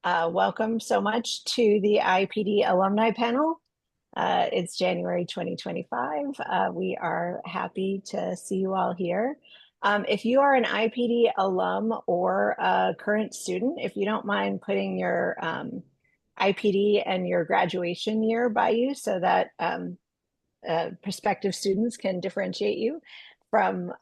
Welcome so much to the IPD Alumni Panel. It's January 2025. We are happy to see you all here. If you are an IPD alum or a current student, if you don't mind putting your IPD and your graduation year by you so that prospective students can differentiate you from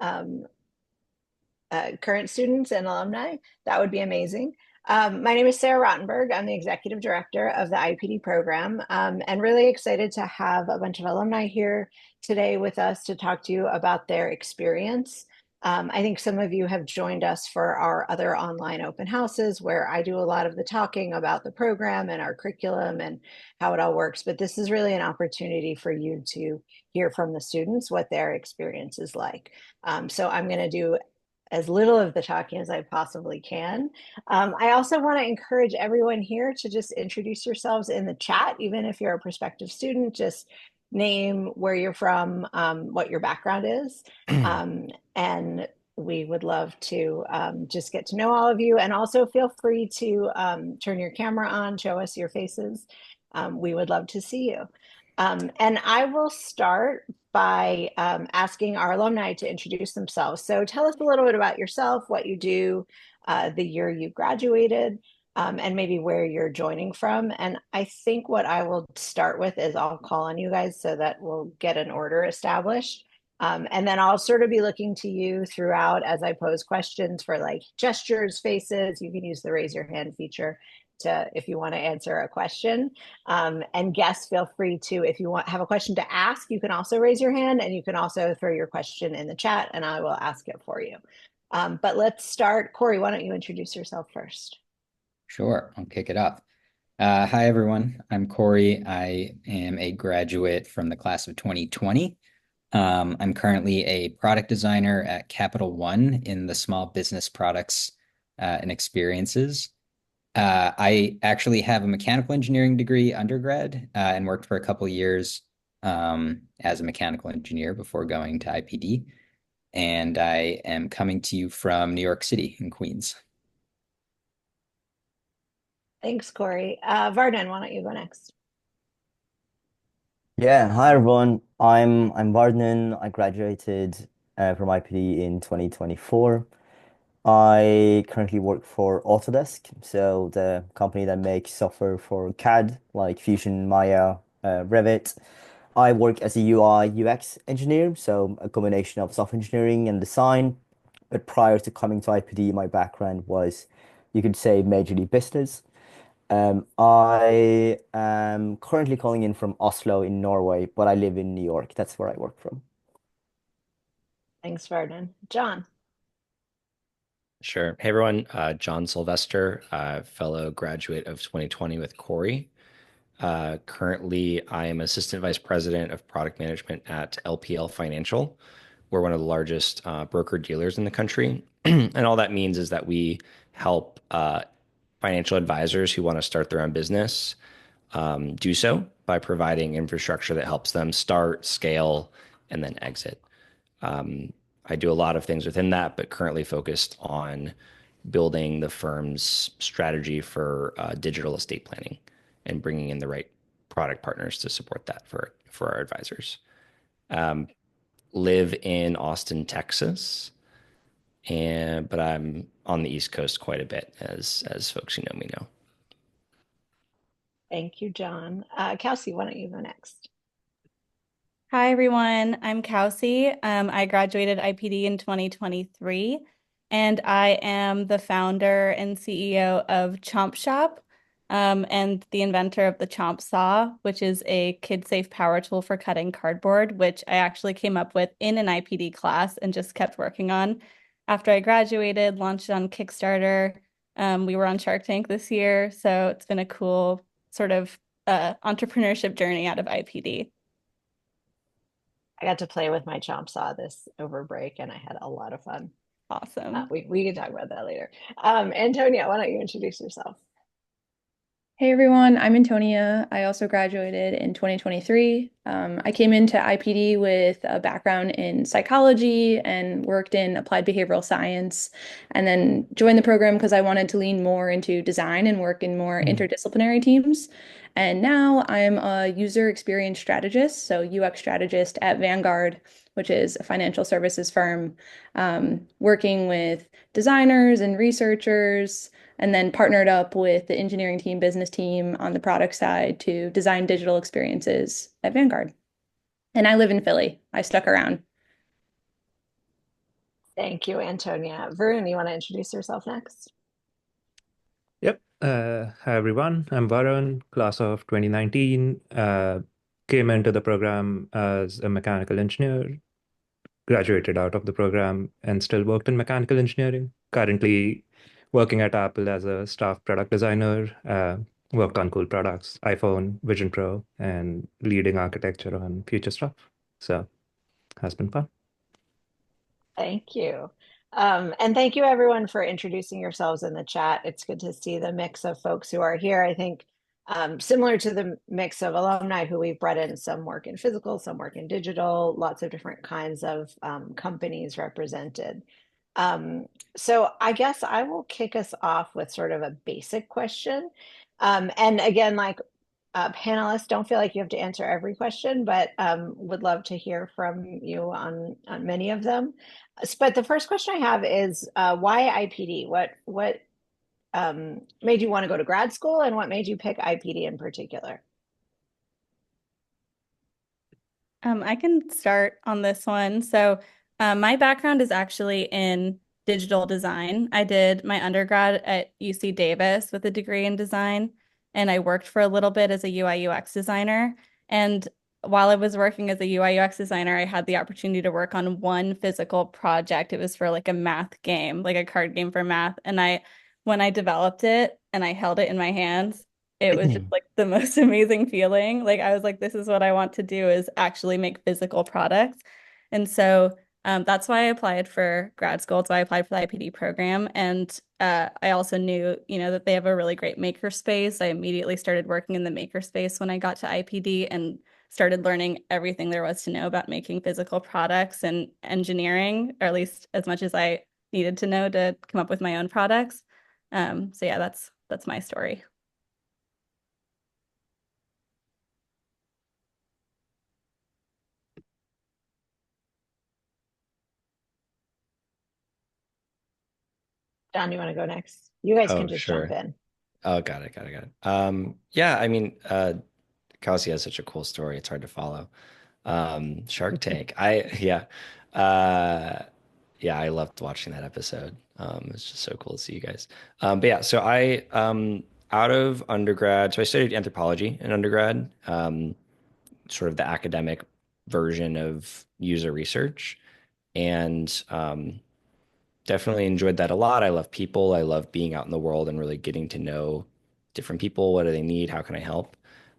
current students and alumni, that would be amazing. My name is Sarah Rottenberg. I'm the executive director of the IPD program, and really excited to have a bunch of alumni here today with us to talk to you about their experience. I think some of you have joined us for our other online open houses where I do a lot of the talking about the program and our curriculum and how it all works. But this is really an opportunity for you to hear from the students what their experience is like. So I'm going to do as little of the talking as I possibly can. I also want to encourage everyone here to just introduce yourselves in the chat, even if you're a prospective student, just name where you're from, what your background is. And we would love to just get to know all of you. And also feel free to turn your camera on, show us your faces. We would love to see you. And I will start by asking our alumni to introduce themselves. So tell us a little bit about yourself, what you do, the year you graduated, and maybe where you're joining from. And I think what I will start with is I'll call on you guys so that we'll get an order established. And then I'll sort of be looking to you throughout as I pose questions for like gestures, faces. You can use the raise your hand feature to if you want to answer a question. And guests, feel free to, if you have a question to ask, you can also raise your hand and you can also throw your question in the chat and I will ask it for you. But let's start. Corey, why don't you introduce yourself first? Sure, I'll kick it off. Hi, everyone. I'm Corey. I am a graduate from the class of 2020. I'm currently a product designer at Capital One in the small business products and experiences. I actually have a mechanical engineering degree undergrad and worked for a couple years as a mechanical engineer before going to IPD. And I am coming to you from New York City in Queens. Thanks, Corey. Vardan, why don't you go next? Yeah, hi everyone. I'm Vardhan. I graduated from IPD in 2024. I currently work for Autodesk, so the company that makes software for CAD like Fusion, Maya, Revit. I work as a UI UX engineer, so a combination of software engineering and design. But prior to coming to IPD, my background was, you could say, majorly business. I am currently calling in from Oslo in Norway, but I live in New York. That's where I work from. Thanks, Vardan. John. Sure. Hey, everyone. John Sylvester, fellow graduate of 2020 with Corey. Currently, I am Assistant Vice President of Product Management at LPL Financial. We're one of the largest broker dealers in the country. And all that means is that we help financial advisors who want to start their own business do so by providing infrastructure that helps them start, scale, and then exit. I do a lot of things within that, but currently focused on building the firm's strategy for digital estate planning and bringing in the right product partners to support that for our advisors. Live in Austin, Texas, but I'm on the East Coast quite a bit, as folks who know me know. Thank you, John. Kelsey, why don't you go next? Hi, everyone. I'm Kelsey. I graduated IPD in 2023, and I am the founder and CEO of Chomp Shop, and the inventor of the Chomp Saw, which is a kid-safe power tool for cutting cardboard, which I actually came up with in an IPD class and just kept working on. After I graduated, launched it on Kickstarter. We were on Shark Tank this year, so it's been a cool sort of entrepreneurship journey out of IPD. I got to play with my chomp saw this over break and I had a lot of fun. Awesome. We can talk about that later. Antonia, why don't you introduce yourself? Hey everyone, I'm Antonia. I also graduated in 2023. I came into IPD with a background in psychology and worked in applied behavioral science, and then joined the program because I wanted to lean more into design and work in more interdisciplinary teams. And now I'm a user experience strategist, so UX strategist at Vanguard, which is a financial services firm, working with designers and researchers and then partnered up with the engineering team, business team on the product side to design digital experiences at Vanguard. And I live in Philly. I stuck around. Thank you, Antonia. Varun, you want to introduce yourself next? Yep. Hi, everyone. I'm Varun, class of 2019. Came into the program as a mechanical engineer, graduated out of the program, and still worked in mechanical engineering. Currently working at Apple as a staff product designer, worked on cool products, iPhone, Vision Pro, and leading architecture on future stuff. So has been fun. Thank you. And thank you everyone for introducing yourselves in the chat. It's good to see the mix of folks who are here. I think similar to the mix of alumni who we've brought in, some work in physical, some work in digital, lots of different kinds of companies represented. So I guess I will kick us off with sort of a basic question. And again, like panelists, don't feel like you have to answer every question, but would love to hear from you on many of them. But the first question I have is why IPD? What made you want to go to grad school, and what made you pick IPD in particular? I can start on this one. So, my background is actually in digital design. I did my undergrad at UC Davis with a degree in design, and I worked for a little bit as a UI UX designer. And while I was working as a UI UX designer, I had the opportunity to work on one physical project. It was for like a math game, like a card game for math. And when I developed it and I held it in my hands, it was just like the most amazing feeling. Like I was like, this is what I want to do is actually make physical products. And so that's why I applied for grad school. That's why I applied for the IPD program. And I also knew, that they have a really great maker space. I immediately started working in the maker space when I got to IPD and started learning everything there was to know about making physical products and engineering, or at least as much as I needed to know to come up with my own products. So yeah, that's my story. John, you want to go next? You guys can Oh, just jump sure. in. Oh, got it, got it, got it. Yeah, I mean, Kelsey has such a cool story. It's hard to follow. Shark Tank. Uh, yeah, I loved watching that episode. It's just so cool to see you guys. But yeah, so out of undergrad, so I studied anthropology in undergrad, sort of the academic version of user research, and definitely enjoyed that a lot. I love people. I love being out in the world and really getting to know different people. What do they need? How can I help?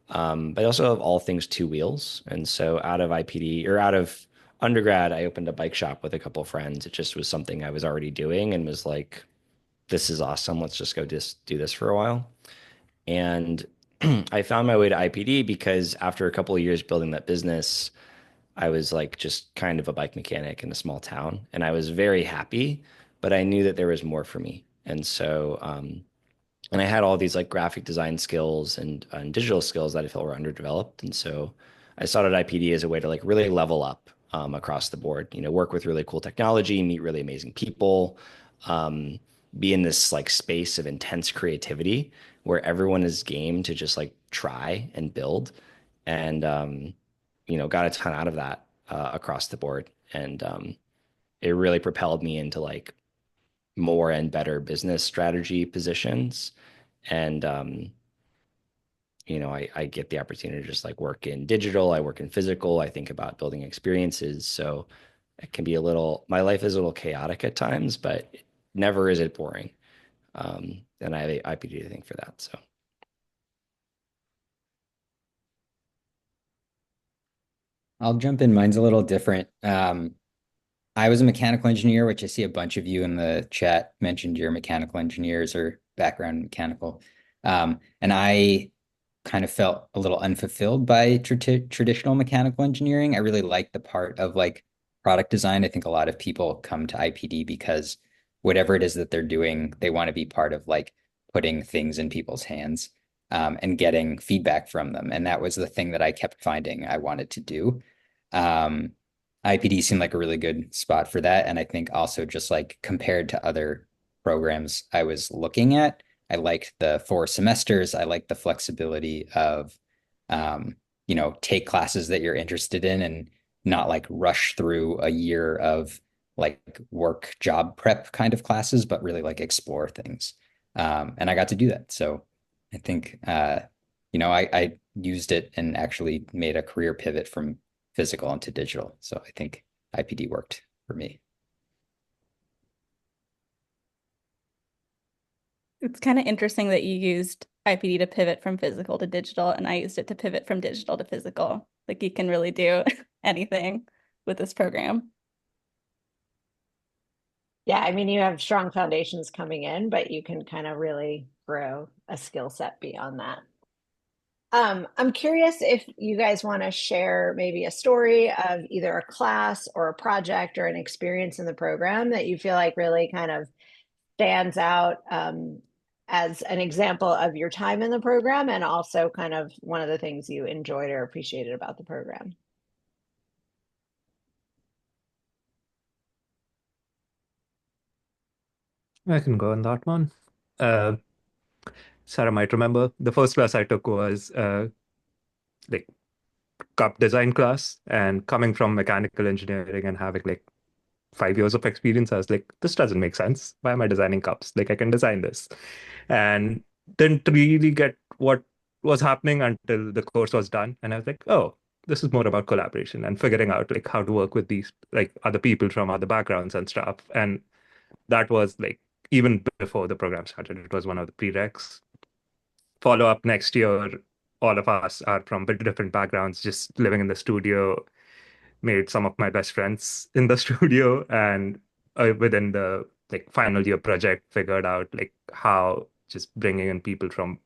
But I also have all things two wheels. And so out of IPD or out of undergrad, I opened a bike shop with a couple of friends. It just was something I was already doing and was like, this is awesome. Let's just go just do this for a while. And I found my way to IPD because after a couple of years building that business, I was like just kind of a bike mechanic in a small town, and I was very happy, but I knew that there was more for me. And so, and I had all these like graphic design skills and digital skills that I felt were underdeveloped. And so I started IPD as a way to like really level up across the board, work with really cool technology, meet really amazing people, um, be in this like space of intense creativity where everyone is game to just like try and build. And, got a ton out of that across the board. And it really propelled me into like more and better business strategy positions. And, I get the opportunity to just like work in digital, I work in physical, I think about building experiences. So it can be my life is a little chaotic at times, but never is it boring. And I have a IPD to thank for that. So. I'll jump in. Mine's a little different. I was a mechanical engineer, which I see a bunch of you in the chat mentioned you're mechanical engineers or background in mechanical. And I kind of felt a little unfulfilled by traditional mechanical engineering. I really like the part of like product design. I think a lot of people come to IPD because whatever it is that they're doing, they want to be part of like putting things in people's hands, and getting feedback from them. And that was the thing that I kept finding I wanted to do. Um, IPD seemed like a really good spot for that. And I think also just like compared to other programs I was looking at, I liked the 4 semesters. I liked the flexibility of, um, take classes that you're interested in and not like rush through a year of like work job prep kind of classes, but really like explore things. And I got to do that. So I think, I used it and actually made a career pivot from physical into digital. So I think IPD worked for me. It's kind of interesting that you used IPD to pivot from physical to digital, and I used it to pivot from digital to physical. Like you can really do anything with this program. Yeah, I mean, you have strong foundations coming in, but you can kind of really grow a skill set beyond that. I'm curious if you guys want to share maybe a story of either a class or a project or an experience in the program that you feel like really kind of stands out, as an example of your time in the program and also kind of one of the things you enjoyed or appreciated about the program. I can go on that one. Uh, Sarah might remember the first class I took was like cup design class, and coming from mechanical engineering and having like 5 years of experience, I was like, this doesn't make sense. Why am I designing cups? Like I can design this. And didn't really get what was happening until the course was done. And I was like, oh, this is more about collaboration and figuring out like how to work with these like other people from other backgrounds and stuff. And that was like even before the program started, it was one of the prereqs. Follow up next year, all of us are from bit different backgrounds, just living in the studio, made some of my best friends in the studio, and within the like final year project figured out like how just bringing in people from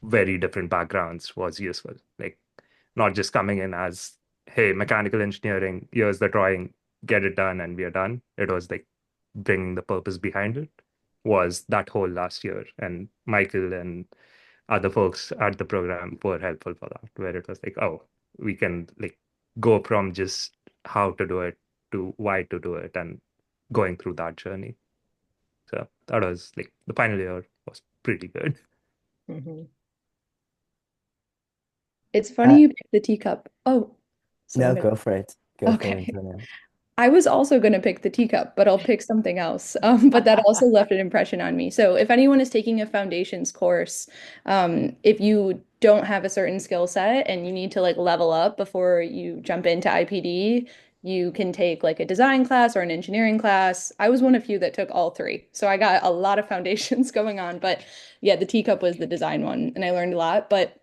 very different backgrounds was useful, like not just coming in as, hey, mechanical engineering, here's the drawing, get it done and we are done. It was like bringing the purpose behind it was that whole last year, and Michael and other folks at the program were helpful for that, where it was like, oh, we can like go from just how to do it to why to do it and going through that journey. So that was like the final year was pretty good. Mhm. It's funny Uh, you picked the teacup. Oh, no, sorry. go for it. Go for it, Okay. Antonio. I was also going to pick the teacup, but I'll pick something else. But that also left an impression on me. So if anyone is taking a foundations course, if you don't have a certain skill set and you need to like level up before you jump into IPD, you can take like a design class or an engineering class. I was one of few that took all three. So I got a lot of foundations going on. But yeah, the teacup was the design one, and I learned a lot. But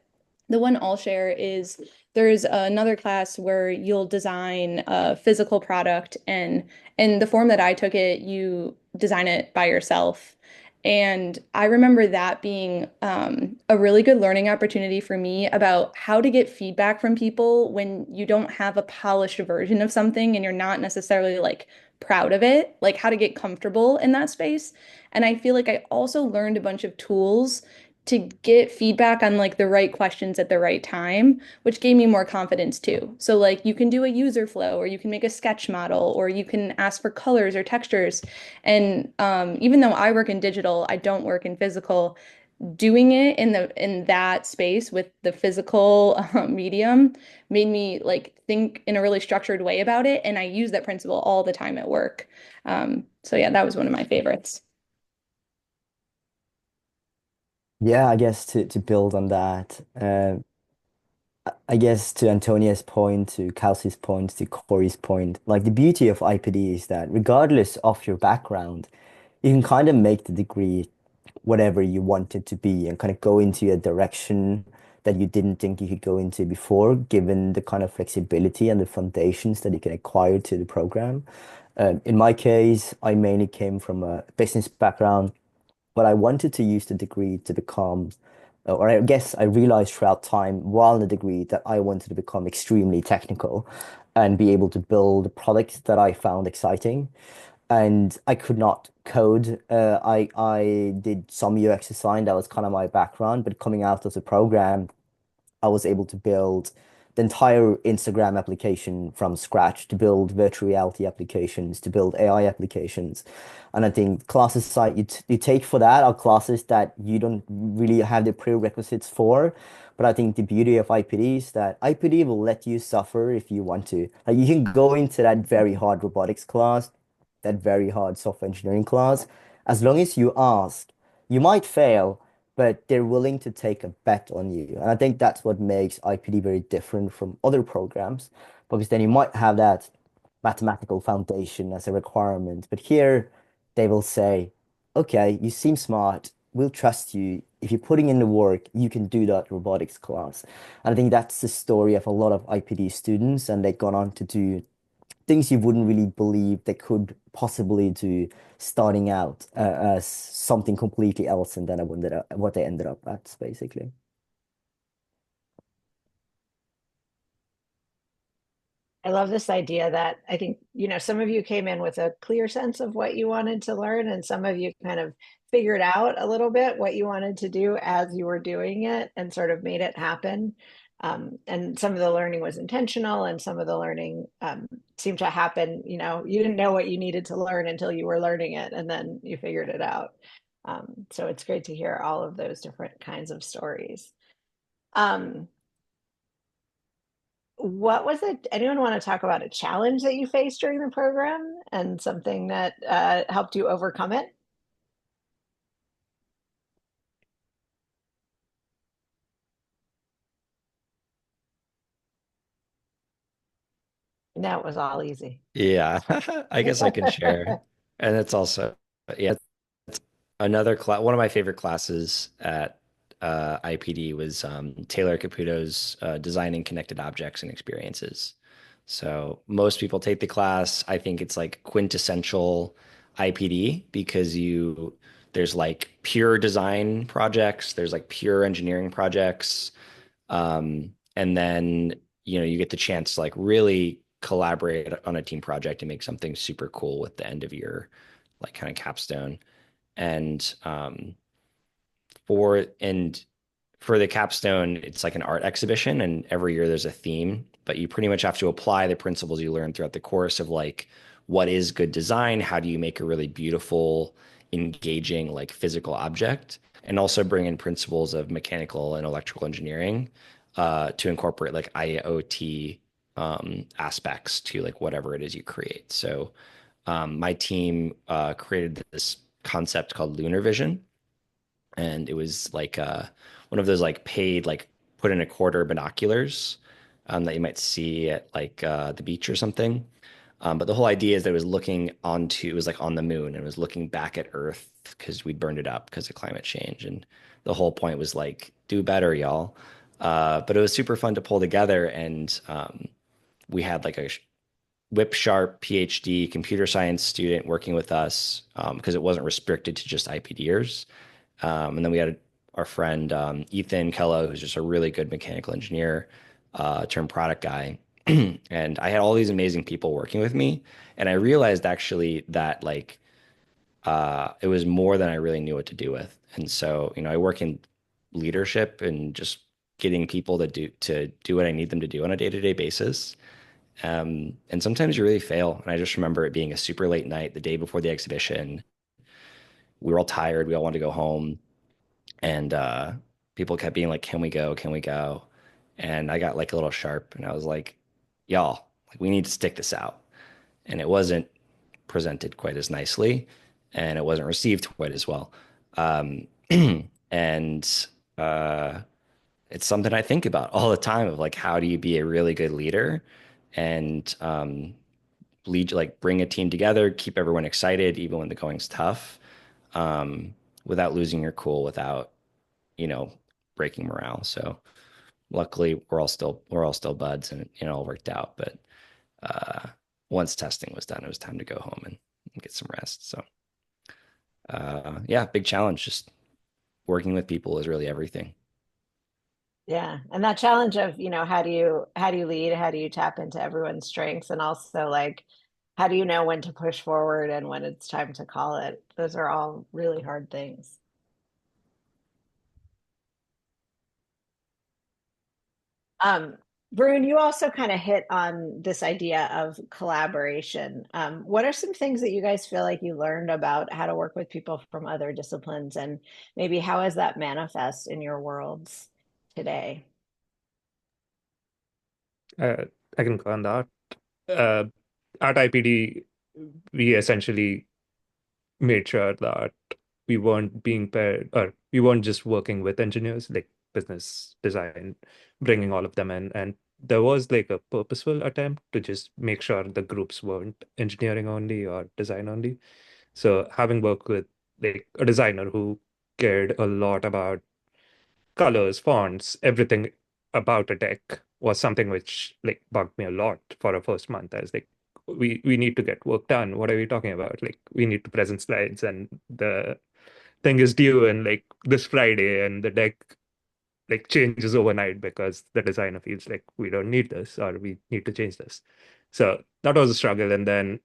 the one I'll share is there's another class where you'll design a physical product, and in the form that I took it, you design it by yourself. And I remember that being a really good learning opportunity for me about how to get feedback from people when you don't have a polished version of something and you're not necessarily like proud of it, like how to get comfortable in that space. And I feel like I also learned a bunch of tools to get feedback on like the right questions at the right time, which gave me more confidence too. So like you can do a user flow, or you can make a sketch model, or you can ask for colors or textures. And even though I work in digital, I don't work in physical. Doing it in that space with the physical medium made me like think in a really structured way about it, and I use that principle all the time at work. So yeah, that was one of my favorites. Yeah, I guess to build on that, I guess to Antonia's point, to Kelsey's point, to Corey's point, like the beauty of IPD is that regardless of your background, you can kind of make the degree whatever you want it to be and kind of go into a direction that you didn't think you could go into before, given the kind of flexibility and the foundations that you can acquire to the program. In my case, I mainly came from a business background, but I wanted to use the degree to become or I guess I realized throughout time while in the degree that I wanted to become extremely technical and be able to build products that I found exciting. And I could not code. I did some UX design. That was kind of my background. But coming out as a program, I was able to build the entire Instagram application from scratch, to build virtual reality applications, to build AI applications. And I think classes like you take for that are classes that you don't really have the prerequisites for. But I think the beauty of IPD is that IPD will let you suffer if you want to. Like you can go into that very hard robotics class, that very hard software engineering class, as long as you ask. You might fail, but they're willing to take a bet on you. And I think that's what makes IPD very different from other programs, because then you might have that mathematical foundation as a requirement. But here they will say, okay, you seem smart. We'll trust you. If you're putting in the work, you can do that robotics class. And I think that's the story of a lot of IPD students, and they've gone on to do things you wouldn't really believe they could possibly do starting out as something completely else, and then I wondered what they ended up at, basically. I love this idea that I think, some of you came in with a clear sense of what you wanted to learn, and some of you kind of figured out a little bit what you wanted to do as you were doing it and sort of made it happen. And some of the learning was intentional, and some of the learning seemed to happen. You didn't know what you needed to learn until you were learning it, and then you figured it out. So it's great to hear all of those different kinds of stories. Um, what was it? Anyone want to talk about a challenge that you faced during the program and something that helped you overcome it? That was all easy. Yeah, I guess I can share. And it's also, yeah, it's another class. One of my favorite classes at IPD was Taylor Caputo's Designing Connected Objects and Experiences. So most people take the class. I think it's like quintessential IPD because there's like pure design projects, there's like pure engineering projects, and then, you get the chance to like really collaborate on a team project and make something super cool with the end of your like kind of capstone. And and for the capstone, it's like an art exhibition, and every year there's a theme, but you pretty much have to apply the principles you learn throughout the course of like what is good design, how do you make a really beautiful, engaging like physical object, and also bring in principles of mechanical and electrical engineering to incorporate like IoT aspects to like whatever it is you create. So my team created this concept called Lunar Vision, and it was like one of those like paid like put in a quarter binoculars that you might see at like the beach or something. But the whole idea is that it was like on the moon, and it was looking back at Earth because we burned it up because of climate change. And the whole point was like, do better, y'all. But it was super fun to pull together, and we had like a whip sharp PhD computer science student working with us because it wasn't restricted to just IPDers. And then we had our friend Ethan Kello, who's just a really good mechanical engineer, turned product guy. And I had all these amazing people working with me. And I realized actually that like it was more than I really knew what to do with. And so, I work in leadership and just getting people to do what I need them to do on a day-to-day basis. And sometimes you really fail. And I just remember it being a super late night the day before the exhibition. We were all tired. We all wanted to go home. And people kept being like, "Can we go? Can we go?" And I got like a little sharp, and I was like, "Y'all, like we need to stick this out." And it wasn't presented quite as nicely, and it wasn't received quite as well. Um, and it's something I think about all the time of like, how do you be a really good leader and lead, like bring a team together, keep everyone excited, even when the going's tough, without losing your cool, without you know, breaking morale. So luckily we're all still buds, and it all worked out. But uh, once testing was done, it was time to go home and get some rest. So yeah, big challenge. Just working with people is really everything. Yeah. And that challenge of, how do you lead? How do you tap into everyone's strengths? And also like, how do you know when to push forward and when it's time to call it? Those are all really hard things. Um, Varun, you also kind of hit on this idea of collaboration. What are some things that you guys feel like you learned about how to work with people from other disciplines, and maybe how has that manifest in your worlds today? Uh, I can go on that. Uh, at IPD, we essentially made sure that we weren't being paired, or we weren't just working with engineers, like business design, bringing all of them in. And there was like a purposeful attempt to just make sure the groups weren't engineering only or design only. So having worked with like a designer who cared a lot about colors, fonts, everything about a deck was something which like bugged me a lot for a first month. I was like, we need to get work done. What are we talking about? Like we need to present slides and the thing is due in like this Friday and the deck like changes overnight because the designer feels like we don't need this or we need to change this. So that was a struggle. And then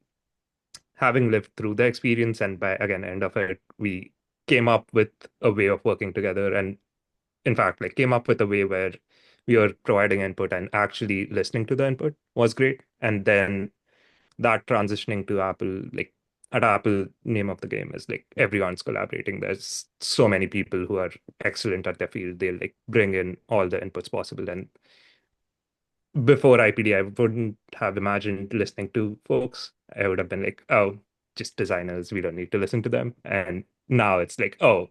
having lived through the experience and by again end of it, we came up with a way of working together and in fact, like came up with a way where we were providing input and actually listening to the input was great. And then that transitioning to Apple, like at Apple, name of the game is like everyone's collaborating. There's so many people who are excellent at their field. They'll like bring in all the inputs possible. And before IPD, I wouldn't have imagined listening to folks. I would have been like, oh, just designers. We don't need to listen to them. And now it's like, oh,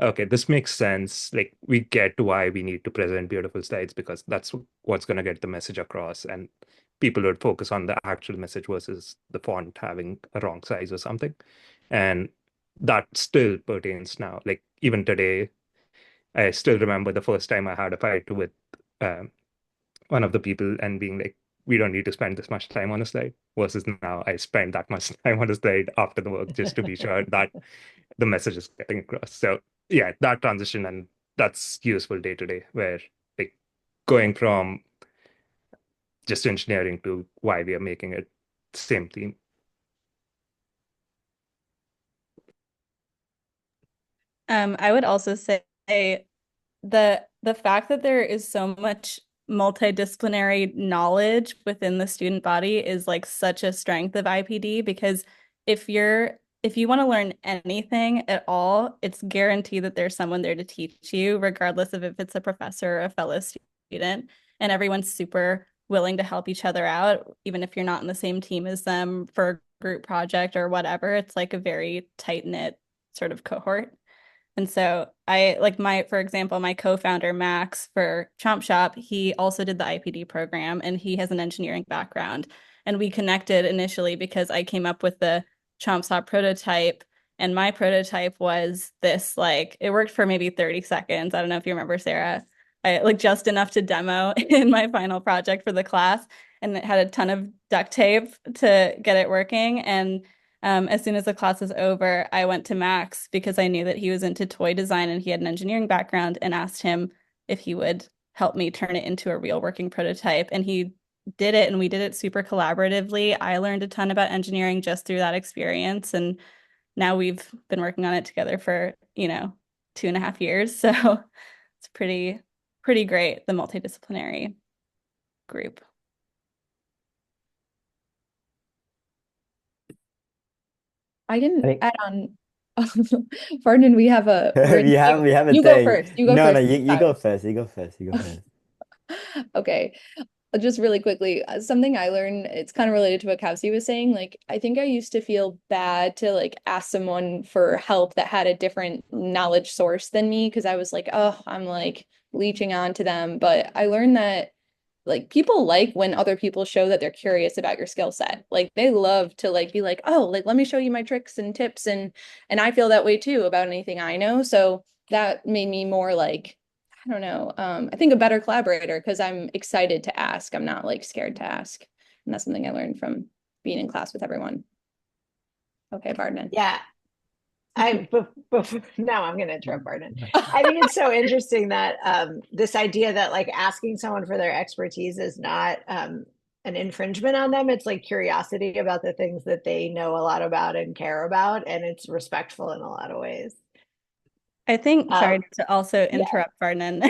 okay, this makes sense. Like we get why we need to present beautiful slides because that's what's going to get the message across. And people would focus on the actual message versus the font having a wrong size or something. And that still pertains now. Like even today, I still remember the first time I had a fight with um, one of the people and being like, we don't need to spend this much time on a slide versus now I spend that much time on a slide after the work just to be sure that the message is getting across. So yeah, that transition and that's useful day to day where like going from just engineering to why we are making it same theme. I would also say the fact that there is so much multidisciplinary knowledge within the student body is like such a strength of IPD because if you want to learn anything at all, it's guaranteed that there's someone there to teach you, regardless of if it's a professor or a fellow student. And everyone's super willing to help each other out, even if you're not in the same team as them for a group project or whatever. It's like a very tight-knit sort of cohort. And so I like for example, my co-founder Max for Chomp Shop, he also did the IPD program and he has an engineering background. And we connected initially because I came up with the Chomp Shop prototype. And my prototype was this like it worked for maybe 30 seconds. I don't know if you remember, Sarah. I like just enough to demo in my final project for the class. And it had a ton of duct tape to get it working. And as soon as the class was over, I went to Max because I knew that he was into toy design and he had an engineering background and asked him if he would help me turn it into a real working prototype. And he did it and we did it super collaboratively. I learned a ton about engineering just through that experience. And now we've been working on it together for, 2.5 years. So it's pretty great, the multidisciplinary group. I can I think add on. Pardon, we have a You go thing. first. You go No, no, first. you go first. You go first. You go first. Okay. Just really quickly, something I learned, it's kind of related to what Kelsey was saying. Like, I think I used to feel bad to like ask someone for help that had a different knowledge source than me because I was like, oh, I'm like leeching on to them. But I learned that like people like when other people show that they're curious about your skill set. Like they love to like be like, oh, like let me show you my tricks and tips and I feel that way too about anything I know. So that made me more like I don't know. I think a better collaborator because I'm excited to ask. I'm not like scared to ask. And that's something I learned from being in class with everyone. Okay, Vardhan. Yeah. Now I'm going to interrupt Barton. I think it's so interesting that this idea that like asking someone for their expertise is not an infringement on them. It's like curiosity about the things that they know a lot about and care about, and it's respectful in a lot of ways. I think, sorry to also yeah. interrupt, Vernon,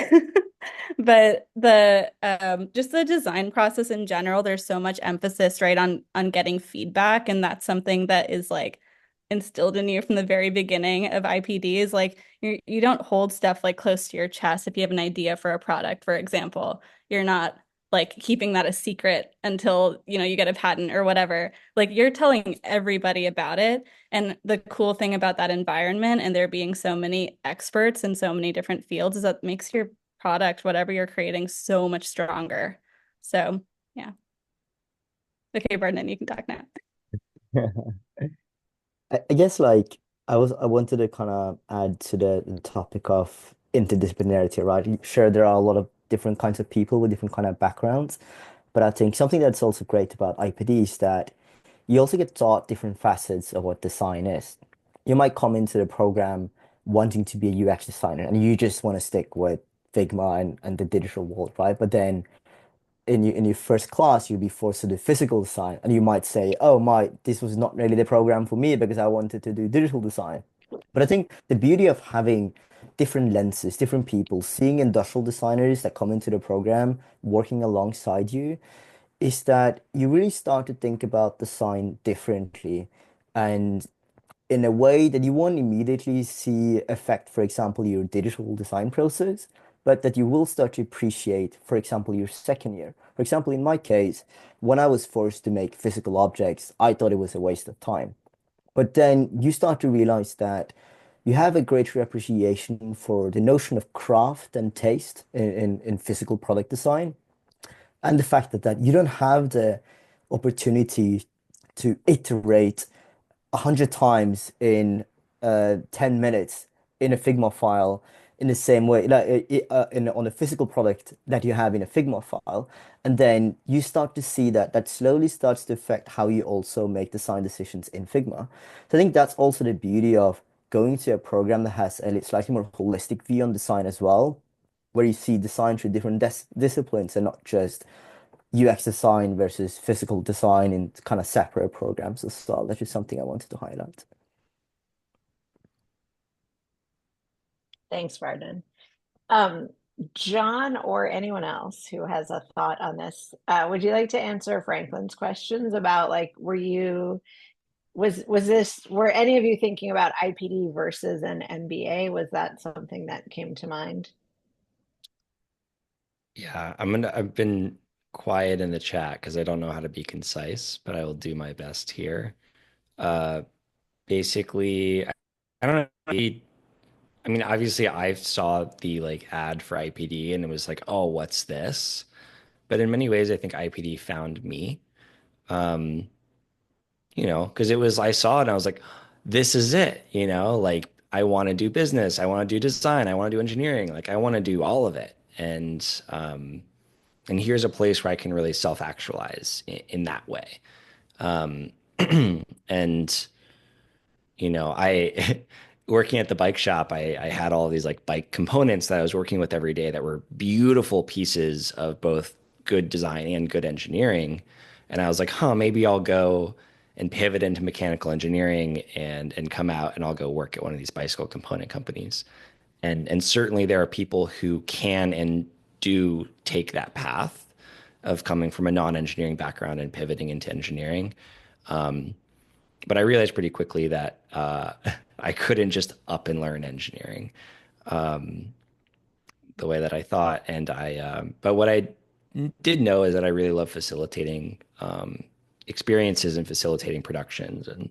but the just the design process in general, there's so much emphasis, right, on getting feedback, and that's something that is like instilled in you from the very beginning of IPD is like you don't hold stuff like close to your chest if you have an idea for a product, for example. You're not like keeping that a secret until, you get a patent or whatever. Like you're telling everybody about it. And the cool thing about that environment and there being so many experts in so many different fields is that it makes your product, whatever you're creating, so much stronger. So, yeah. Okay, Brendan, you can talk now. I guess like I wanted to kind of add to the topic of interdisciplinarity, right? Sure, there are a lot of different kinds of people with different kind of backgrounds, but I think something that's also great about IPD is that you also get taught different facets of what design is. You might come into the program wanting to be a UX designer and you just want to stick with Figma and the digital world, right? But then in your first class, you'll be forced to do physical design, and you might say, "Oh, this was not really the program for me because I wanted to do digital design." But I think the beauty of having different lenses, different people, seeing industrial designers that come into the program working alongside you, is that you really start to think about design differently, and in a way that you won't immediately see affect, for example, your digital design process, but that you will start to appreciate, for example, your second year. For example, in my case, when I was forced to make physical objects, I thought it was a waste of time. But then you start to realize that you have a greater appreciation for the notion of craft and taste in physical product design, and the fact that you don't have the opportunity to iterate 100 times in 10 minutes in a Figma file in the same way, like on a physical product that you have in a Figma file. And then you start to see that slowly starts to affect how you also make design decisions in Figma. So I think that's also the beauty of going to a program that has a slightly more holistic view on design as well, where you see design through different disciplines and not just UX design versus physical design in kind of separate programs as well. That's just something I wanted to highlight. Thanks, Varden. Um, John or anyone else who has a thought on this, would you like to answer Franklin's questions about like, were any of you thinking about IPD versus an MBA? Was that something that came to mind? Yeah, I've been quiet in the chat because I don't know how to be concise, but I will do my best here. Uh, basically, I don't know. I mean, obviously, I saw the like ad for IPD and it was like, oh, what's this? But in many ways, I think IPD found me. Um, because it was I saw it and I was like, this is it, like I want to do business, I want to do design, I want to do engineering, like I want to do all of it. And here's a place where I can really self-actualize in that way. Um, and I working at the bike shop, I had all these like bike components that I was working with every day that were beautiful pieces of both good design and good engineering. And I was like, maybe I'll go and pivot into mechanical engineering and come out and I'll go work at one of these bicycle component companies. And certainly there are people who can and do take that path of coming from a non-engineering background and pivoting into engineering. But I realized pretty quickly that I couldn't just up and learn engineering the way that I thought. But what I did know is that I really love facilitating experiences and facilitating productions, and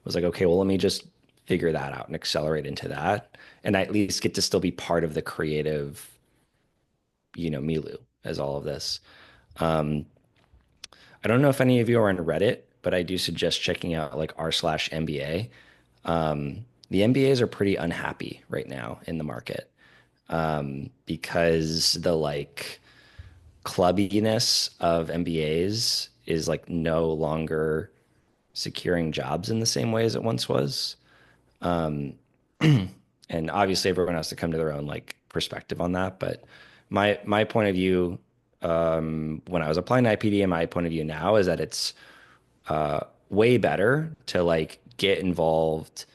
was like, okay, well, let me just figure that out and accelerate into that, and I at least get to still be part of the creative, milieu as all of this. Um, I don't know if any of you are on Reddit, but I do suggest checking out like r/MBA. The MBAs are pretty unhappy right now in the market because the like clubbiness of MBAs is like no longer securing jobs in the same way as it once was. Um, and obviously everyone has to come to their own like perspective on that. But my point of view, when I was applying to IPD and my point of view now is that it's way better to like get involved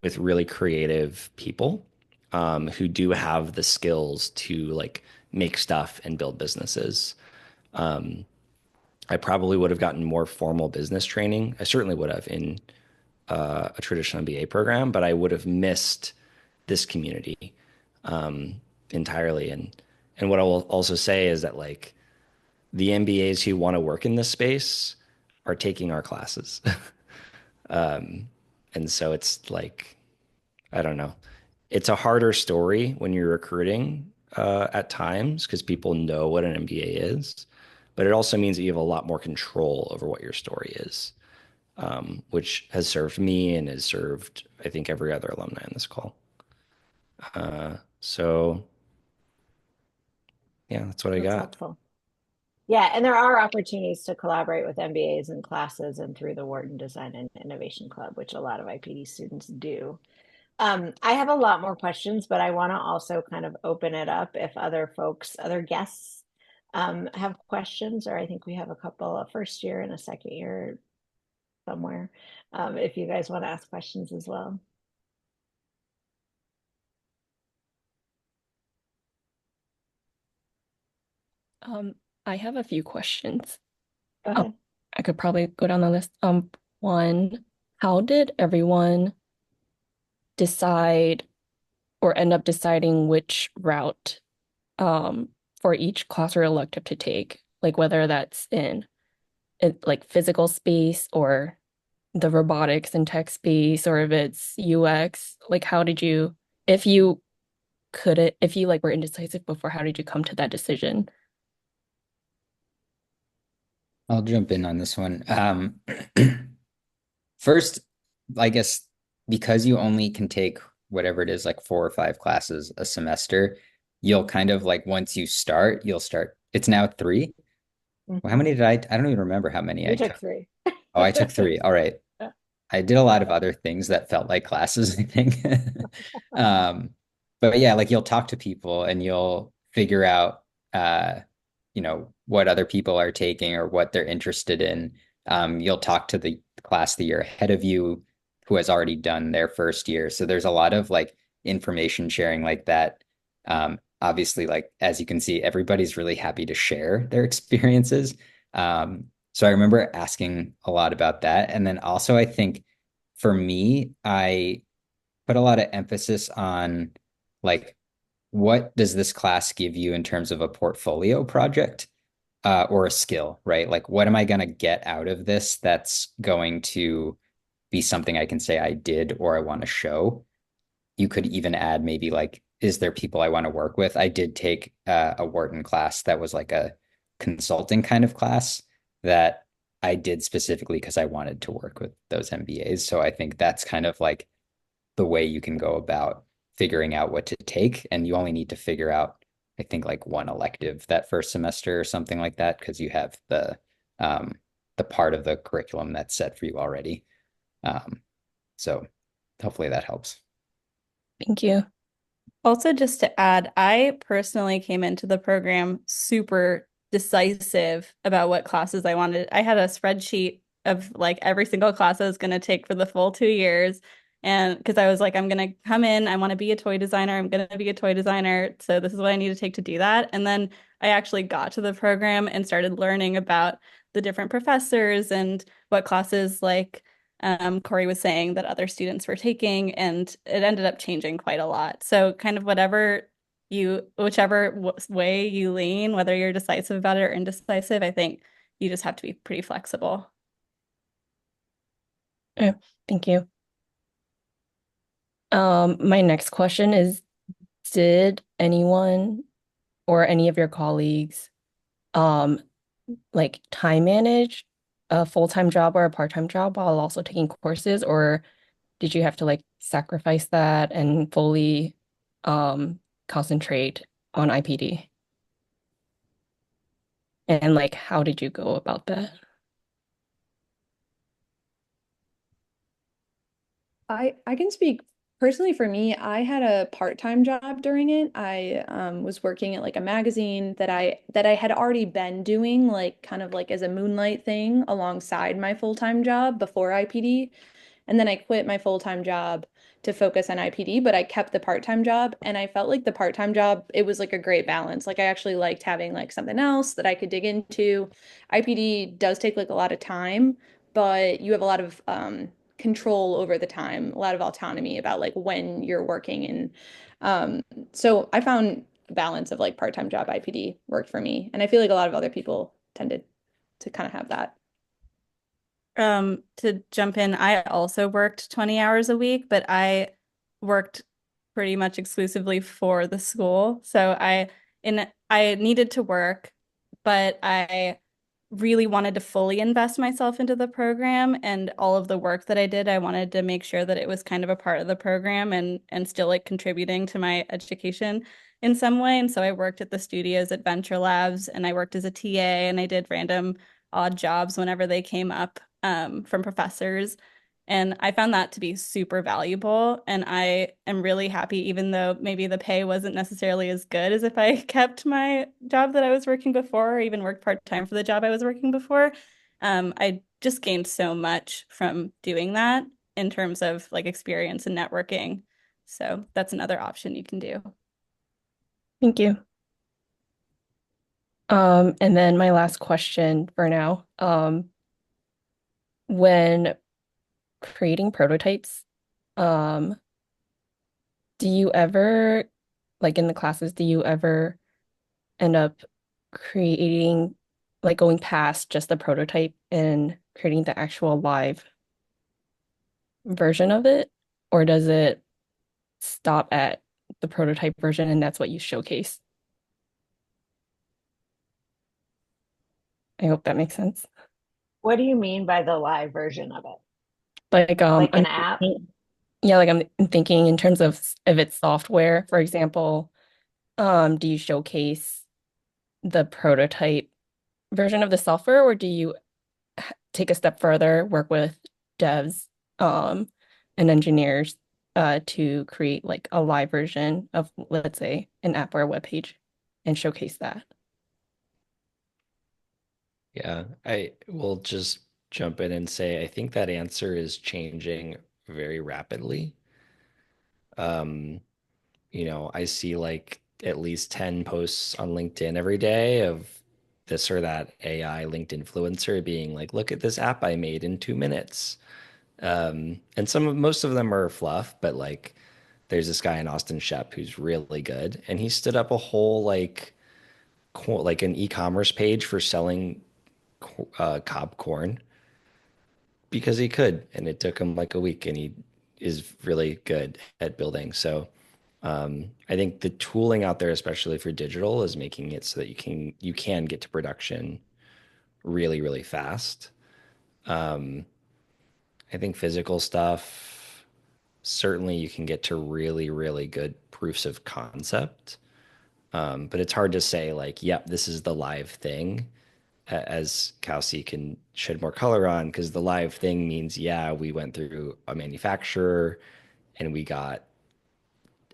with really creative people who do have the skills to like make stuff and build businesses. I probably would have gotten more formal business training. I certainly would have in a traditional MBA program, but I would have missed this community entirely. And what I will also say is that like the MBAs who want to work in this space are taking our classes. And so it's like, I don't know. It's a harder story when you're recruiting at times because people know what an MBA is, but it also means that you have a lot more control over what your story is, which has served me and has served, I think, every other alumni on this call. So yeah, that's what I That's got. helpful. Yeah, and there are opportunities to collaborate with MBAs and classes and through the Wharton Design and Innovation Club, which a lot of IPD students do. I have a lot more questions, but I want to also kind of open it up if other folks, other guests, have questions, or I think we have a couple, a first year and a second year somewhere, if you guys want to ask questions as well. Um, I have a few questions. Go ahead. I could probably go down the list. One, how did everyone decide or end up deciding which route for each class or elective to take? Like whether that's in like physical space or the robotics and tech space, or if it's UX. Like how did you, if you if you like were indecisive before, how did you come to that decision? I'll jump in on this one. First, I guess because you only can take whatever it is, like 4 or 5 classes a semester, you'll kind of like once you start, you'll start. It's now 3. Well, how Mhm. many did I don't even remember how many You I took took. 3. Oh, I took 3. All right. I did a lot of other things that felt like classes, I think. Um, but yeah, like you'll talk to people and you'll figure out what other people are taking or what they're interested in. You'll talk to the class the year ahead of you who has already done their first year. So there's a lot of like information sharing like that. Obviously, like as you can see, everybody's really happy to share their experiences. So I remember asking a lot about that. And then also, I think for me, I put a lot of emphasis on like, what does this class give you in terms of a portfolio project or a skill, right? Like, what am I going to get out of this that's going to be something I can say I did or I want to show? You could even add maybe like, is there people I want to work with? I did take a Wharton class that was like a consulting kind of class that I did specifically because I wanted to work with those MBAs. So I think that's kind of like the way you can go about figuring out what to take. And you only need to figure out, I think, like one elective that first semester or something like that, because you have the part of the curriculum that's set for you already. So hopefully that helps. Thank you. Also, just to add, I personally came into the program super decisive about what classes I wanted. I had a spreadsheet of like every single class I was going to take for the full 2 years. And because I was like, I'm going to come in, I want to be a toy designer, I'm going to be a toy designer. So this is what I need to take to do that. And then I actually got to the program and started learning about the different professors and what classes like Corey was saying that other students were taking, and it ended up changing quite a lot. So kind of whichever way you lean, whether you're decisive about it or indecisive, I think you just have to be pretty flexible. Yeah, thank you. My next question is, did anyone or any of your colleagues um like time manage a full-time job or a part-time job while also taking courses, or did you have to like sacrifice that and fully concentrate on IPD? And like how did you go about that? I can speak personally for me. I had a part-time job during it. I was working at like a magazine that I had already been doing like kind of like as a moonlight thing alongside my full-time job before IPD. And then I quit my full-time job to focus on IPD, but I kept the part-time job and I felt like the part-time job, it was like a great balance. Like I actually liked having like something else that I could dig into. IPD does take like a lot of time, but you have a lot of control over the time, a lot of autonomy about like when you're working. And um, so I found a balance of like part-time job IPD worked for me. And I feel like a lot of other people tended to kind of have that. To jump in, I also worked 20 hours a week, but I worked pretty much exclusively for the school. So I needed to work, but I really wanted to fully invest myself into the program and all of the work that I did, I wanted to make sure that it was kind of a part of the program and still like contributing to my education in some way. And so I worked at the studios at Venture Labs and I worked as a TA and I did random odd jobs whenever they came up from professors. And I found that to be super valuable. And I am really happy, even though maybe the pay wasn't necessarily as good as if I kept my job that I was working before, or even worked part-time for the job I was working before. I just gained so much from doing that in terms of like experience and networking. So that's another option you can do. Thank you. And then my last question for now. When creating prototypes, um, do you ever, like in the classes, do you ever end up creating, like going past just the prototype and creating the actual live version of it? Or does it stop at the prototype version and that's what you showcase? I hope that makes sense. What do you mean by the live version of it? Like, Like I'm an app? thinking, yeah, like I'm thinking in terms of if it's software, for example, do you showcase the prototype version of the software, or do you take a step further, work with devs, um, and engineers, to create like a live version of, let's say, an app or a web page and showcase that? Yeah, I will just jump in and say I think that answer is changing very rapidly. Um, I see like at least 10 posts on LinkedIn every day of this or that AI linked influencer being like, look at this app I made in 2 minutes. And most of them are fluff, but like there's this guy in Austin Shep who's really good, and he stood up a whole like an e-commerce page for selling cob corn because he could, and it took him like a week, and he is really good at building. So I think the tooling out there, especially for digital, is making it so that you can get to production really, really fast. Um, I think physical stuff, certainly you can get to really, really good proofs of concept. But it's hard to say like, yep, this is the live thing, as Kelsey can shed more color on, because the live thing means, yeah, we went through a manufacturer and we got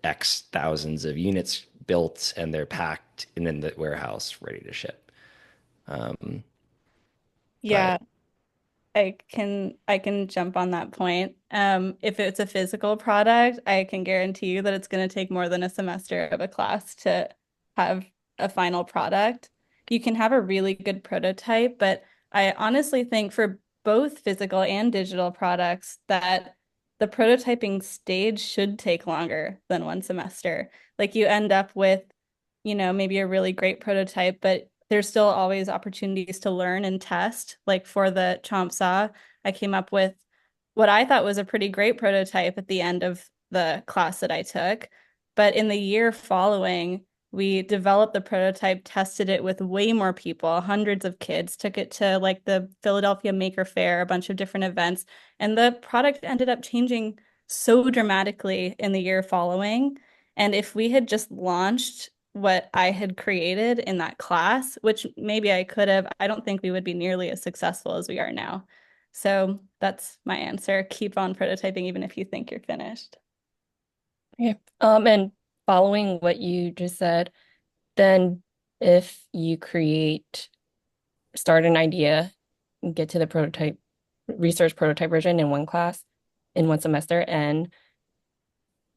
X thousands of units built and they're packed and in the warehouse ready to ship. Um, Yeah, but I can jump on that point. If it's a physical product, I can guarantee you that it's going to take more than a semester of a class to have a final product. You can have a really good prototype, but I honestly think for both physical and digital products that the prototyping stage should take longer than one semester. Like you end up with, maybe a really great prototype, but there's still always opportunities to learn and test. Like for the Chomp Saw, I came up with what I thought was a pretty great prototype at the end of the class that I took. But in the year following, we developed the prototype, tested it with way more people, hundreds of kids, took it to like the Philadelphia Maker Faire, a bunch of different events, and the product ended up changing so dramatically in the year following. And if we had just launched what I had created in that class, which maybe I could have, I don't think we would be nearly as successful as we are now. So that's my answer. Keep on prototyping even if you think you're finished. Okay. And following what you just said, then if you start an idea, and get to the research prototype version in one class, in one semester, and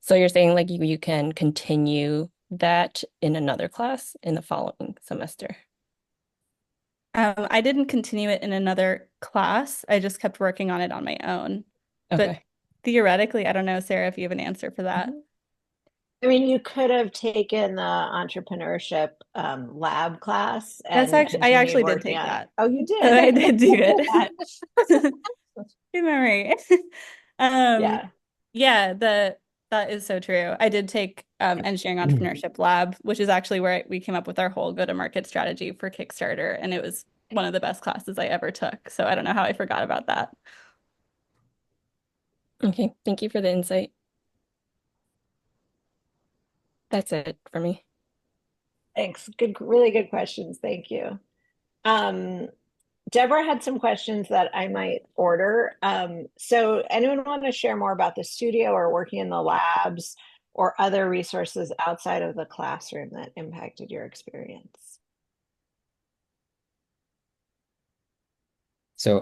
so you're saying like you can continue that in another class in the following semester. I didn't continue it in another class. I just kept working on it on my own. But Okay. theoretically, I don't know, Sarah, if you have an answer for that. I mean, you could have taken the entrepreneurship lab class That's and actually, I continued actually did working take on. that. Oh, you So did? I did do Look at it. Good memory. Um, Yeah. yeah, that is so true. I did take engineering entrepreneurship lab, which is actually where we came up with our whole go-to-market strategy for Kickstarter, and it was one of the best classes I ever took. So I don't know how I forgot about that. Okay. Thank you for the insight. That's it for me. Thanks. Good, really good questions. Thank you. Um, Deborah had some questions that I might order. So anyone want to share more about the studio or working in the labs or other resources outside of the classroom that impacted your experience? So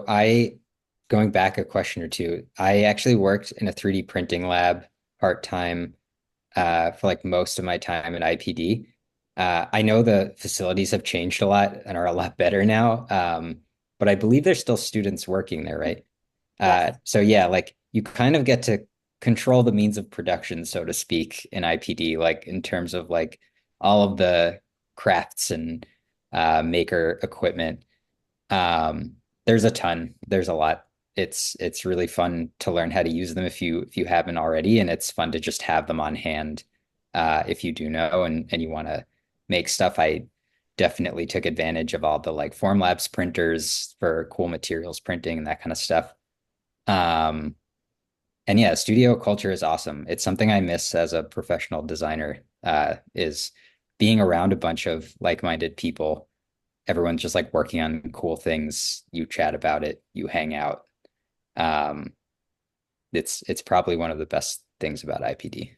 going back a question or two, I actually worked in a 3D printing lab part-time for like most of my time at IPD. I know the facilities have changed a lot and are a lot better now, but I believe there's still students working there, right? Yes. So yeah, like you kind of get to control the means of production, so to speak, in IPD, like in terms of like all of the crafts and maker equipment. Um, there's a ton. There's a lot. It's really fun to learn how to use them if you haven't already, and it's fun to just have them on hand if you do know and you want to make stuff. I definitely took advantage of all the like Formlabs printers for cool materials printing and that kind of stuff. Um, and yeah, studio culture is awesome. It's something I miss as a professional designer, is being around a bunch of like-minded people. Everyone's just like working on cool things. You chat about it, you hang out. Um, it's probably one of the best things about IPD.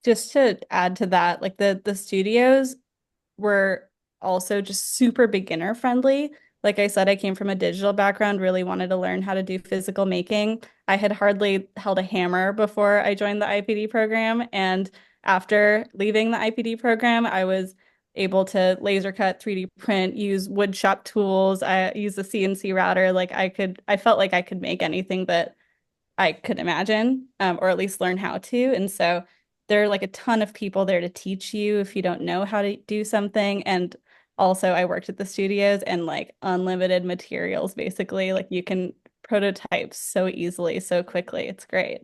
Just to add to that, like the studios were also just super beginner friendly. Like I said, I came from a digital background, really wanted to learn how to do physical making. I had hardly held a hammer before I joined the IPD program. And after leaving the IPD program, I was able to laser cut, 3D print, use wood shop tools. I use the CNC router. I felt like I could make anything that I could imagine, or at least learn how to. And so there are like a ton of people there to teach you if you don't know how to do something. And also, I worked at the studios and like unlimited materials, basically. Like you can prototype so easily, so quickly. It's great.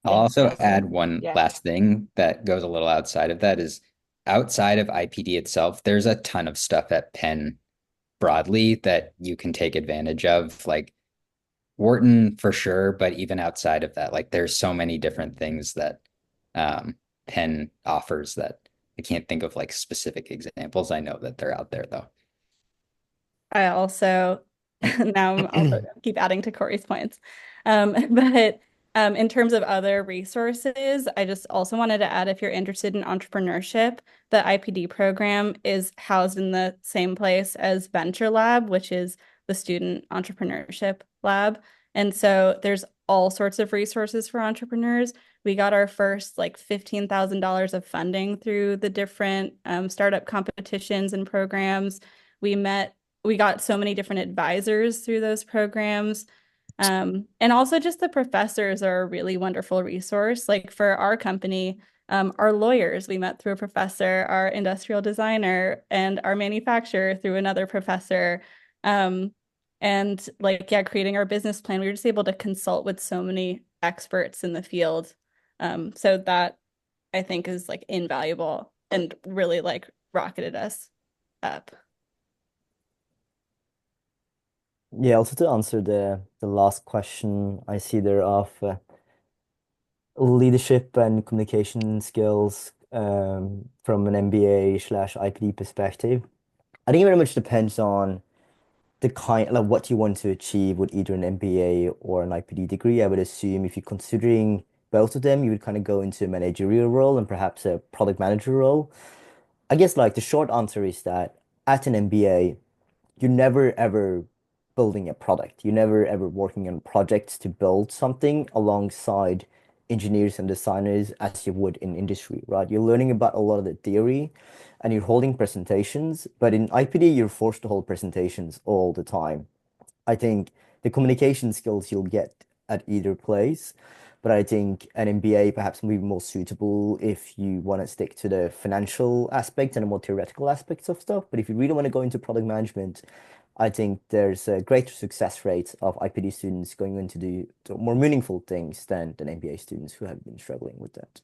I'll Yeah, also add awesome. one Yeah. last thing that goes a little outside of that is outside of IPD itself, there's a ton of stuff at Penn broadly that you can take advantage of. Like Wharton for sure, but even outside of that, like there's so many different things that um, Penn offers that I can't think of like specific examples. I know that they're out there though. I also now I'm also keep adding to Corey's points. But in terms of other resources, I just also wanted to add if you're interested in entrepreneurship, the IPD program is housed in the same place as Venture Lab, which is the student entrepreneurship lab. And so there's all sorts of resources for entrepreneurs. We got our first like $15,000 of funding through the different startup competitions and programs. We met we got so many different advisors through those programs. And also just the professors are a really wonderful resource. Like for our company, our lawyers we met through a professor, our industrial designer, and our manufacturer through another professor. Um, and like, yeah, creating our business plan, we were just able to consult with so many experts in the field. So that I think is like invaluable and really like rocketed us up. Yeah, also to answer the last question I see there of leadership and communication skills. from an MBA slash IPD perspective. I think it very much depends on the kind, like what you want to achieve with either an MBA or an IPD degree. I would assume if you're considering both of them, you would kind of go into a managerial role and perhaps a product manager role. I guess like the short answer is that at an MBA, you're never ever building a product. You're never ever working on projects to build something alongside engineers and designers as you would in industry, right? You're learning about a lot of the theory and you're holding presentations, but in IPD, you're forced to hold presentations all the time. I think the communication skills you'll get at either place, but I think an MBA perhaps will be more suitable if you want to stick to the financial aspects and the more theoretical aspects of stuff. But if you really want to go into product management, I think there's a greater success rate of IPD students going into the more meaningful things than MBA students who have been struggling with that.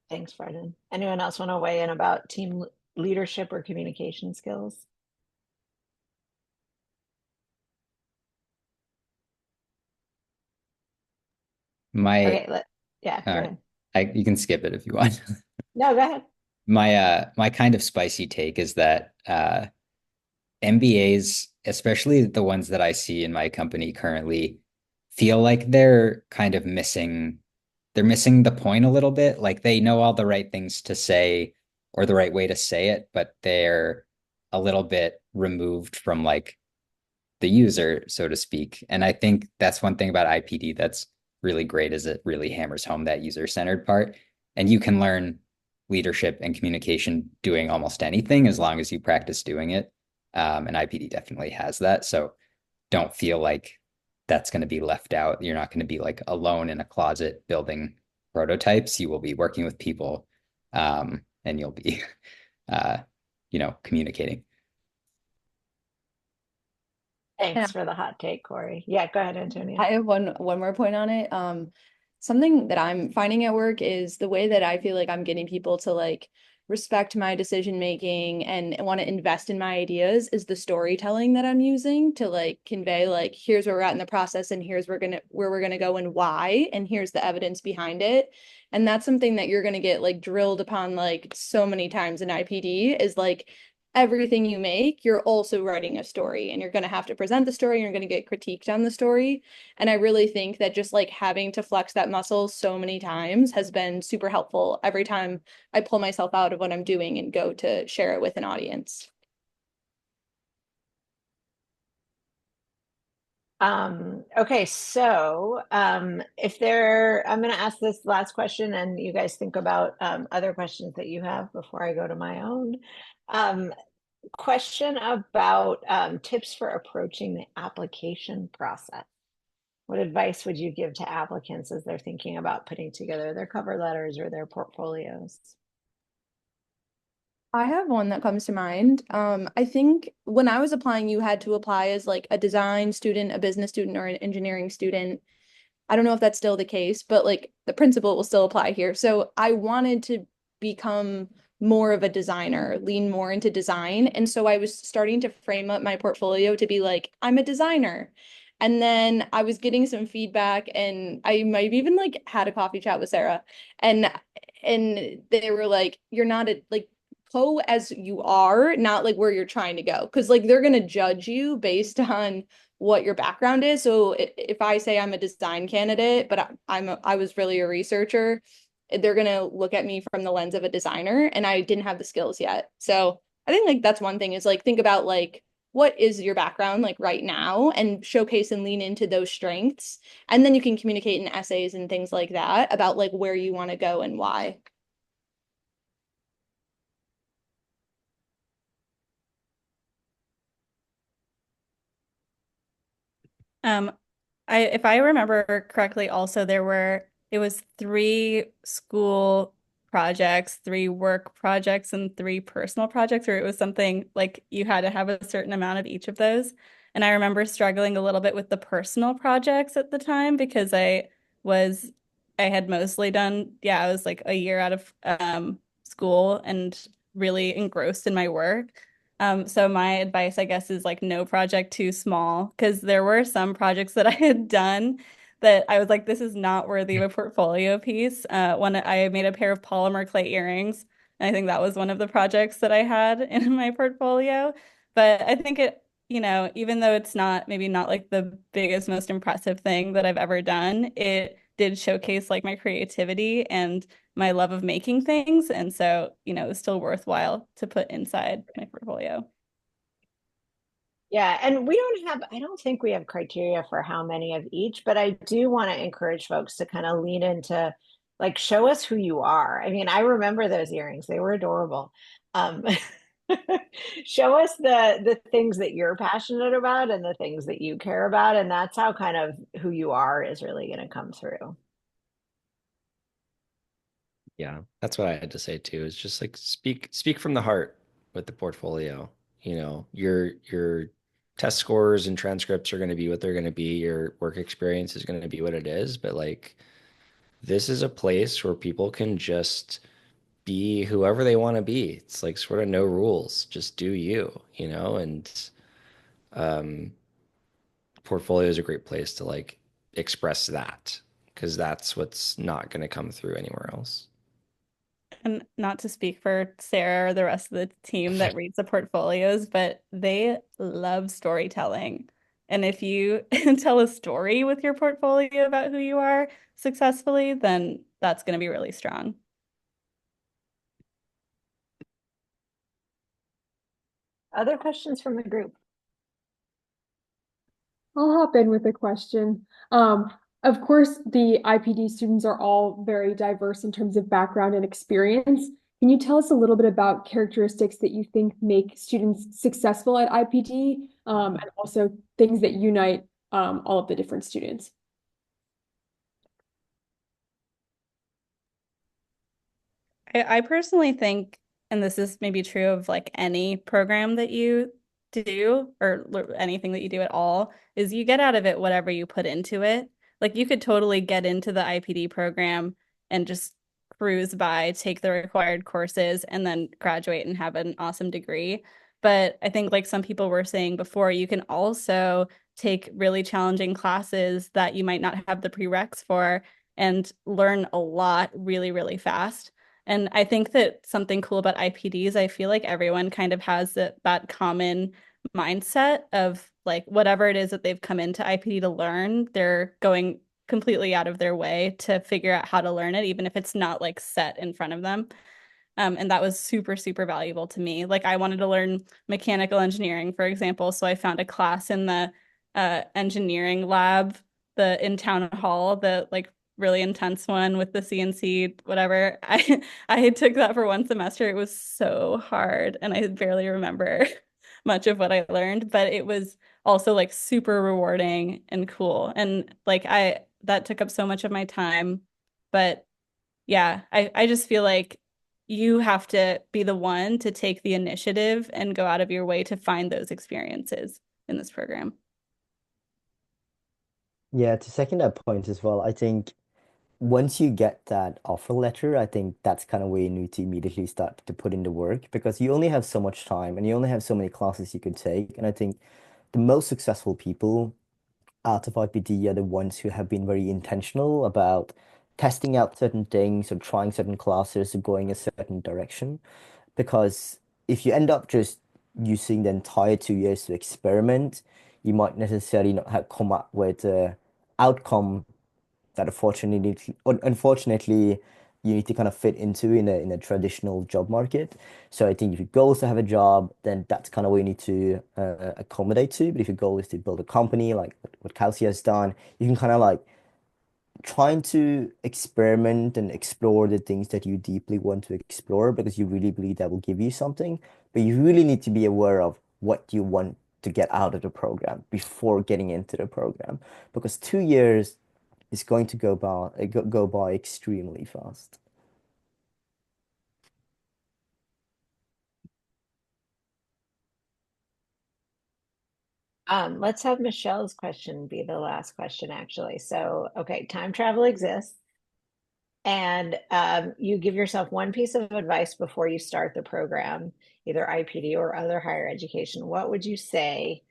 Thanks, Brendan. Anyone else want to weigh in about team leadership or communication skills? My Okay, yeah, all go right. ahead. You can skip it if you want. No, go ahead. My kind of spicy take is that MBAs, especially the ones that I see in my company currently, feel like they're missing the point a little bit. Like they know all the right things to say or the right way to say it, but they're a little bit removed from like the user, so to speak. And I think that's one thing about IPD that's really great is it really hammers home that user-centered part. And you can learn leadership and communication doing almost anything as long as you practice doing it. And IPD definitely has that. So don't feel like that's going to be left out. You're not going to be like alone in a closet building prototypes. You will be working with people, and you'll be, uh, communicating. Yeah. Thanks for the hot take, Corey. Yeah, go ahead, Antonia. I have one more point on it. Something that I'm finding at work is the way that I feel like I'm getting people to like respect my decision making and want to invest in my ideas is the storytelling that I'm using to like convey like here's where we're at in the process and here's where we're gonna go and why and here's the evidence behind it. And that's something that you're gonna get like drilled upon like so many times in IPD is like everything you make, you're also writing a story and you're going to have to present the story and you're going to get critiqued on the story. And I really think that just like having to flex that muscle so many times has been super helpful every time I pull myself out of what I'm doing and go to share it with an audience. Okay, so I'm going to ask this last question and you guys think about other questions that you have before I go to my own. Um, Question about tips for approaching the application process. What advice would you give to applicants as they're thinking about putting together their cover letters or their portfolios? I have one that comes to mind. I think when I was applying, you had to apply as like a design student, a business student, or an engineering student. I don't know if that's still the case, but like the principle will still apply here. So I wanted to become more of a designer, lean more into design. And so I was starting to frame up my portfolio to be like, I'm a designer. And then I was getting some feedback and I might have even like had a coffee chat with Sarah and they were like, you're not a like go as you are, not like where you're trying to go. Cause like they're gonna judge you based on what your background is. So if I say I'm a design candidate, but I was really a researcher, they're gonna look at me from the lens of a designer, and I didn't have the skills yet. So I think like that's one thing is like think about like what is your background like right now and showcase and lean into those strengths. And then you can communicate in essays and things like that about like where you want to go and why. Um, if I remember correctly, also it was three school projects, three work projects, and three personal projects, or it was something like you had to have a certain amount of each of those. And I remember struggling a little bit with the personal projects at the time because was I had mostly done, yeah, I was like a year out of school and really engrossed in my work. So my advice, I guess, is like no project too small because there were some projects that I had done that I was like, this is not worthy of a portfolio piece. When I made a pair of polymer clay earrings, and I think that was one of the projects that I had in my portfolio. But I think it, even though it's not maybe not like the biggest, most impressive thing that I've ever done, it did showcase like my creativity and my love of making things. And so, it's still worthwhile to put inside my portfolio. Yeah, and I don't think we have criteria for how many of each, but I do want to encourage folks to kind of lean into like show us who you are. I mean, I remember those earrings. They were adorable. Um, show us the things that you're passionate about and the things that you care about, and that's how kind of who you are is really going to come through. Yeah, that's what I had to say too. Is just like speak from the heart with the portfolio. Your test scores and transcripts are going to be what they're going to be. Your work experience is going to be what it is. But like, this is a place where people can just be whoever they want to be. It's like sort of no rules, just do you. And um, portfolio is a great place to like express that because that's what's not going to come through anywhere else. And not to speak for Sarah or the rest of the team that reads the portfolios, but they love storytelling. And if you tell a story with your portfolio about who you are successfully, then that's going to be really strong. Other questions from the group? I'll hop in with a question. Of course, the IPD students are all very diverse in terms of background and experience. Can you tell us a little bit about characteristics that you think make students successful at IPD, and also things that unite all of the different students? I personally think, and this is maybe true of like any program that you do or anything that you do at all, is you get out of it whatever you put into it. Like you could totally get into the IPD program and just cruise by, take the required courses, and then graduate and have an awesome degree. But I think, like some people were saying before, you can also take really challenging classes that you might not have the prereqs for and learn a lot really, really fast. And I think that something cool about IPDs, I feel like everyone kind of has that common mindset of like whatever it is that they've come into IPD to learn, they're going completely out of their way to figure out how to learn it, even if it's not like set in front of them. And that was super, super valuable to me. Like I wanted to learn mechanical engineering, for example. So I found a class in the engineering lab, the in town hall, the like really intense one with the CNC, whatever. I took that for one semester. It was so hard, and I barely remember much of what I learned, but it was also like super rewarding and cool. And like I that took up so much of my time, but yeah, I just feel like you have to be the one to take the initiative and go out of your way to find those experiences in this program. Yeah, to second that point as well, I think once you get that offer letter, I think that's kind of where you need to immediately start to put in the work because you only have so much time and you only have so many classes you could take. And I think the most successful people out of IPD are the ones who have been very intentional about testing out certain things or trying certain classes or going a certain direction. Because if you end up just using the entire 2 years to experiment, you might necessarily not have come up with a outcome that unfortunately you need to kind of fit into in a traditional job market. So I think if your goal is to have a job, then that's kind of what you need to accommodate to. But if your goal is to build a company, like what Kelsey has done, you can kind of like trying to experiment and explore the things that you deeply want to explore because you really believe that will give you something. But you really need to be aware of what you want to get out of the program before getting into the program because 2 years is going to go by extremely fast. Let's have Michelle's question be the last question, actually. So, okay, time travel exists, and you give yourself one piece of advice before you start the program, either IPD or other higher education. What would you say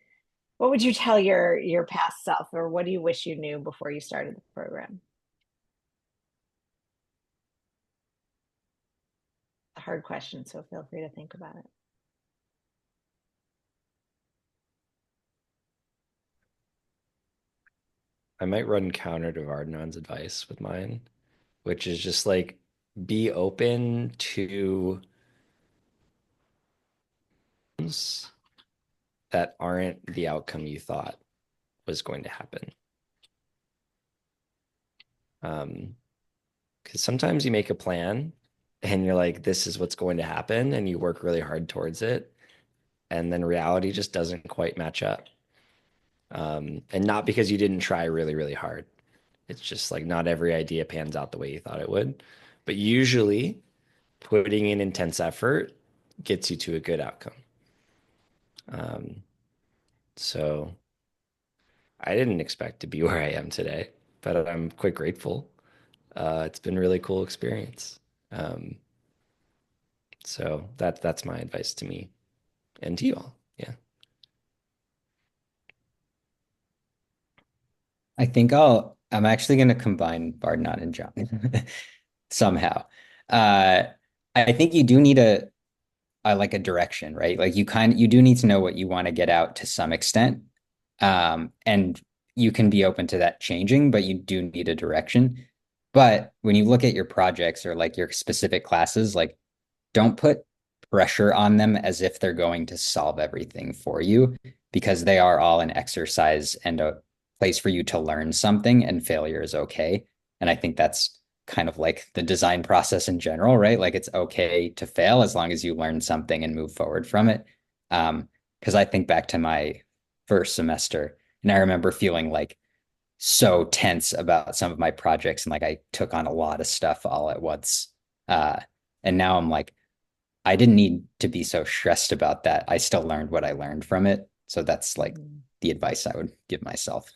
What would you tell your past self, or what do you wish you knew before you started the program? A hard question, so feel free to think about it. I might run counter to Vardnan's advice with mine, which is just like be open to things that aren't the outcome you thought was going to happen. Because sometimes you make a plan and you're like, this is what's going to happen, and you work really hard towards it, and then reality just doesn't quite match up. And not because you didn't try really, really hard. It's just like not every idea pans out the way you thought it would. But usually, putting in intense effort gets you to a good outcome. Um, so I didn't expect to be where I am today, but I'm quite grateful. It's been a really cool experience. Um, so that's my advice to me and to you all. Yeah. I think I'm actually going to combine Bardnot and John somehow. Uh, I think you do need a like a direction, right? Like you do need to know what you want to get out to some extent. And you can be open to that changing, but you do need a direction. But when you look at your projects or like your specific classes, like don't put pressure on them as if they're going to solve everything for you, because they are all an exercise and a place for you to learn something, and failure is okay. And I think that's kind of like the design process in general, right? Like it's okay to fail as long as you learn something and move forward from it. Because I think back to my first semester, and I remember feeling like so tense about some of my projects, and like I took on a lot of stuff all at once. Uh, and now I'm like, I didn't need to be so stressed about that. I still learned what I learned from it. So that's like the advice I would give myself.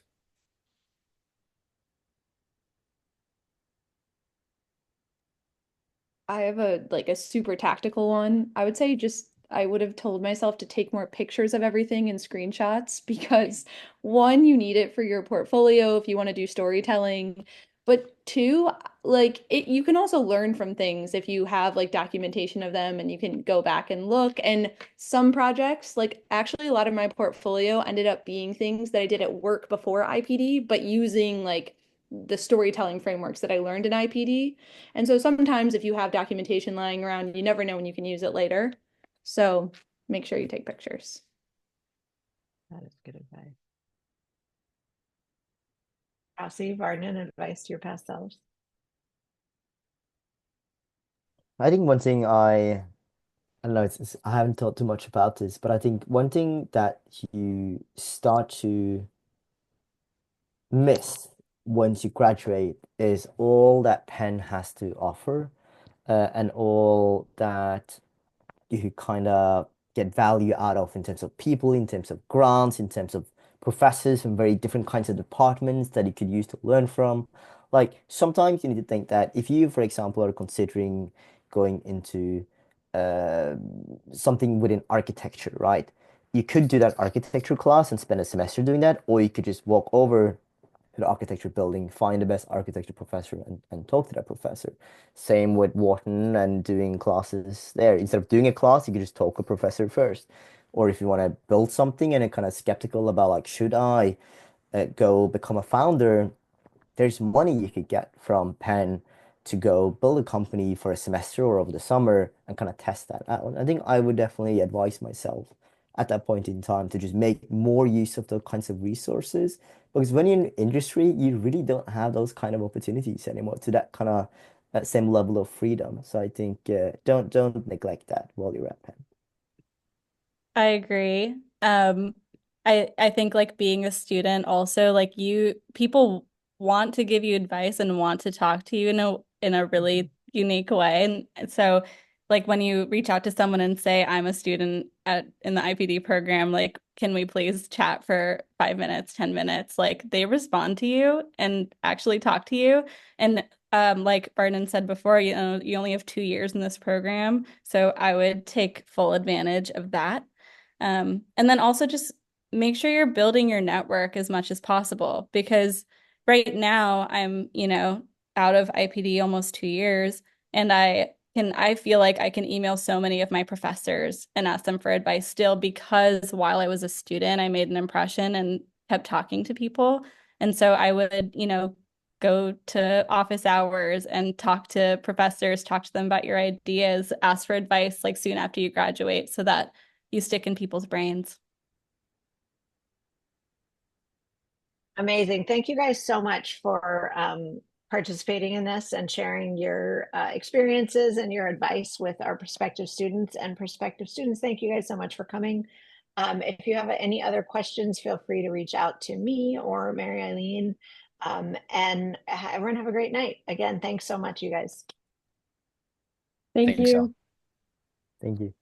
I have a super tactical one. I would say just I would have told myself to take more pictures of everything and screenshots because one, you need it for your portfolio if you want to do storytelling. But two, like it you can also learn from things if you have like documentation of them and you can go back and look. And some projects, like actually a lot of my portfolio ended up being things that I did at work before IPD, but using like the storytelling frameworks that I learned in IPD. And so sometimes if you have documentation lying around, you never know when you can use it later. So make sure you take pictures. That is good advice. Kelsey, Varden, advice to your past selves. I think one thing I don't know, I haven't thought too much about this, but I think one thing that you start to miss once you graduate is all that Penn has to offer, and all that you kind of get value out of in terms of people, in terms of grants, in terms of professors from very different kinds of departments that you could use to learn from. Like sometimes you need to think that if you, for example, are considering going into uh, something within architecture, right? You could do that architecture class and spend a semester doing that, or you could just walk over to the architecture building, find the best architecture professor and talk to that professor. Same with Wharton and doing classes there. Instead of doing a class, you could just talk to a professor first. Or if you want to build something and you're kind of skeptical about like, should I go become a founder? There's money you could get from Penn to go build a company for a semester or over the summer and kind of test that out. I think I would definitely advise myself at that point in time to just make more use of those kinds of resources because when you're in industry, you really don't have those kind of opportunities anymore to that kind of that same level of freedom. So I think don't neglect that while you're at Penn. I agree. I think like being a student also like you people want to give you advice and want to talk to you in a really unique way. And so like when you reach out to someone and say I'm a student at in the IPD program, like can we please chat for 5 minutes, 10 minutes? Like they respond to you and actually talk to you. And like Barton said before, you know, you only have 2 years in this program. So I would take full advantage of that. And then also just make sure you're building your network as much as possible, because right now I'm, out of IPD almost 2 years, and I feel like I can email so many of my professors and ask them for advice still, because while I was a student, I made an impression and kept talking to people. And so I would, go to office hours and talk to professors, talk to them about your ideas, ask for advice like soon after you graduate so that you stick in people's brains. Amazing. Thank you guys so much for participating in this and sharing your experiences and your advice with our prospective students. And prospective students, thank you guys so much for coming. If you have any other questions, feel free to reach out to me or Mary Eileen. And everyone have a great night. Again, thanks so much, you guys. Thank Thanks, all. you. Thank you.